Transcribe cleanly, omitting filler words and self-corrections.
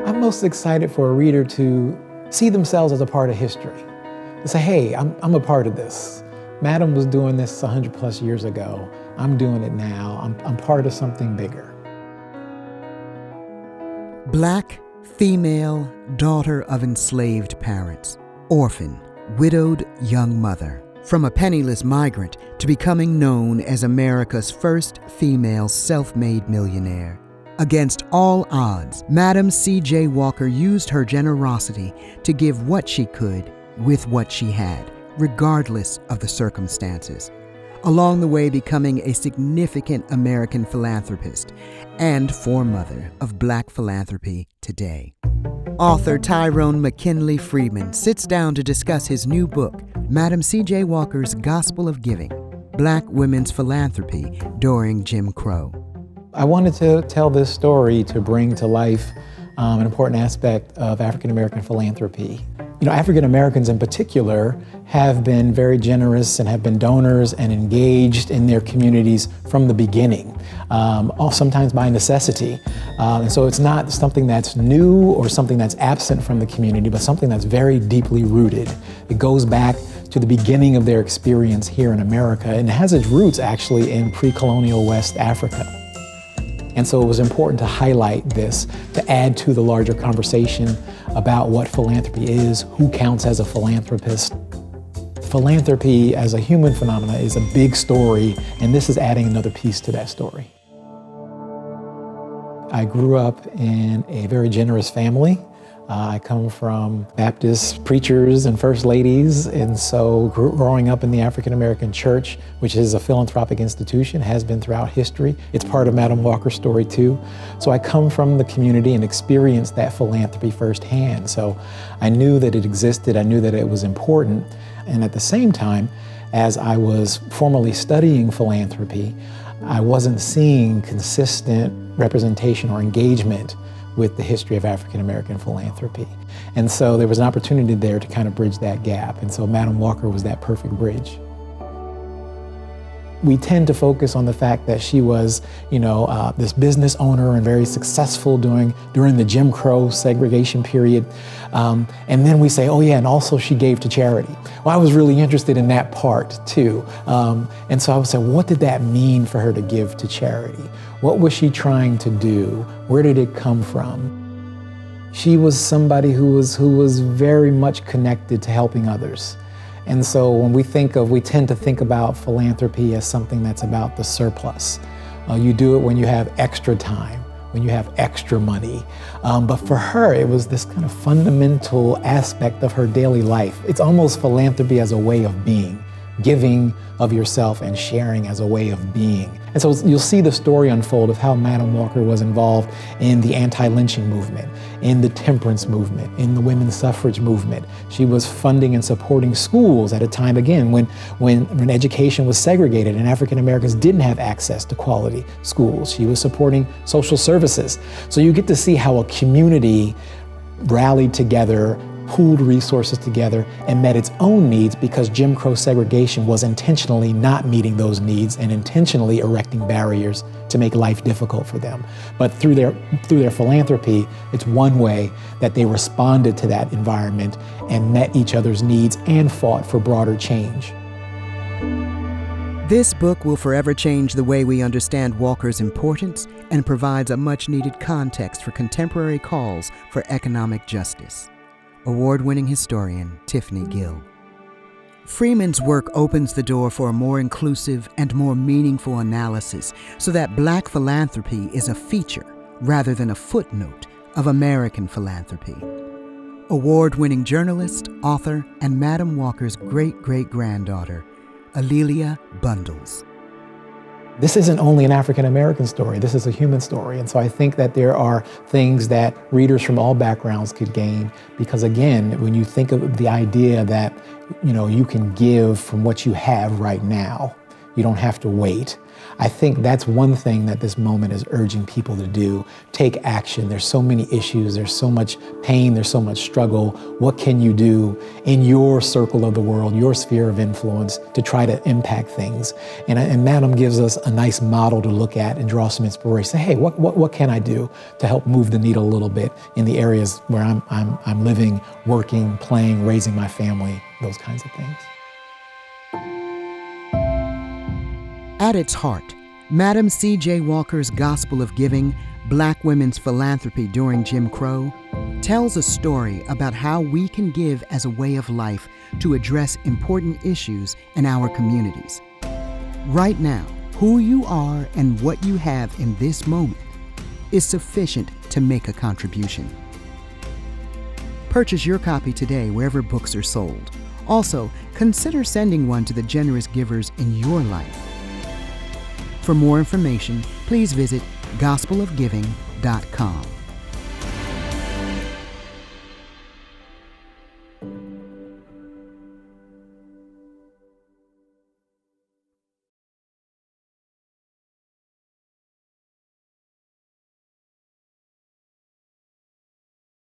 I'm most excited for a reader to see themselves as a part of history. To say, hey, I'm a part of this. Madam was doing this 100 plus years ago. I'm doing it now. I'm part of something bigger. Black, female, daughter of enslaved parents, orphan, widowed young mother. From a penniless migrant to becoming known as America's first female self-made millionaire. Against all odds, Madam C.J. Walker used her generosity to give what she could with what she had, regardless of the circumstances, along the way becoming a significant American philanthropist and foremother of Black philanthropy today. Author Tyrone McKinley Freeman sits down to discuss his new book, Madam C.J. Walker's Gospel of Giving, Black Women's Philanthropy During Jim Crow. I wanted to tell this story to bring to life an important aspect of African American philanthropy. You know, African Americans in particular have been very generous and have been donors and engaged in their communities from the beginning, sometimes by necessity. And so it's not something that's new or something that's absent from the community, but something that's very deeply rooted. It goes back to the beginning of their experience here in America, and it has its roots actually in pre-colonial West Africa. And so it was important to highlight this, to add to the larger conversation about what philanthropy is, who counts as a philanthropist. Philanthropy as a human phenomena is a big story, and this is adding another piece to that story. I grew up in a very generous family. I come from Baptist preachers and first ladies, and so growing up in the African American church, which is a philanthropic institution, has been throughout history. It's part of Madam Walker's story too. So I come from the community and experienced that philanthropy firsthand. So I knew that it existed, I knew that it was important, and at the same time, as I was formally studying philanthropy, I wasn't seeing consistent representation or engagement with the history of African American philanthropy. And so there was an opportunity there to kind of bridge that gap. And so Madam Walker was that perfect bridge. We tend to focus on the fact that she was, this business owner and very successful during the Jim Crow segregation period. And then we say, oh yeah, and also she gave to charity. Well, I was really interested in that part too. And so I would say, what did that mean for her to give to charity? What was she trying to do? Where did it come from? She was somebody who was very much connected to helping others. And so when we tend to think about philanthropy as something that's about the surplus. You do it when you have extra time, when you have extra money. But for her, it was this kind of fundamental aspect of her daily life. It's almost philanthropy as a way of being, giving of yourself and sharing as a way of being. And so you'll see the story unfold of how Madam Walker was involved in the anti-lynching movement, in the temperance movement, in the women's suffrage movement. She was funding and supporting schools at a time, again, when education was segregated and African Americans didn't have access to quality schools. She was supporting social services. So you get to see how a community rallied together, pooled resources together, and met its own needs because Jim Crow segregation was intentionally not meeting those needs and intentionally erecting barriers to make life difficult for them. But through their philanthropy, it's one way that they responded to that environment and met each other's needs and fought for broader change. This book will forever change the way we understand Walker's importance and provides a much-needed context for contemporary calls for economic justice. Award-winning historian Tiffany Gill. Freeman's work opens the door for a more inclusive and more meaningful analysis so that Black philanthropy is a feature rather than a footnote of American philanthropy. Award-winning journalist, author, and Madam Walker's great-great-granddaughter, Alelia Bundles. This isn't only an African American story, this is a human story. And so I think that there are things that readers from all backgrounds could gain because, again, when you think of the idea that, you can give from what you have right now, You don't have to wait. I think that's one thing that this moment is urging people to do. Take action. There's so many issues. There's so much pain. There's so much struggle. What can you do in your circle of the world, your sphere of influence, to try to impact things? And Madam gives us a nice model to look at and draw some inspiration. Say, hey, what can I do to help move the needle a little bit in the areas where I'm living, working, playing, raising my family, those kinds of things. At its heart, Madam C.J. Walker's Gospel of Giving, Black Women's Philanthropy During Jim Crow, tells a story about how we can give as a way of life to address important issues in our communities. Right now, who you are and what you have in this moment is sufficient to make a contribution. Purchase your copy today wherever books are sold. Also, consider sending one to the generous givers in your life. For more information, please visit gospelofgiving.com.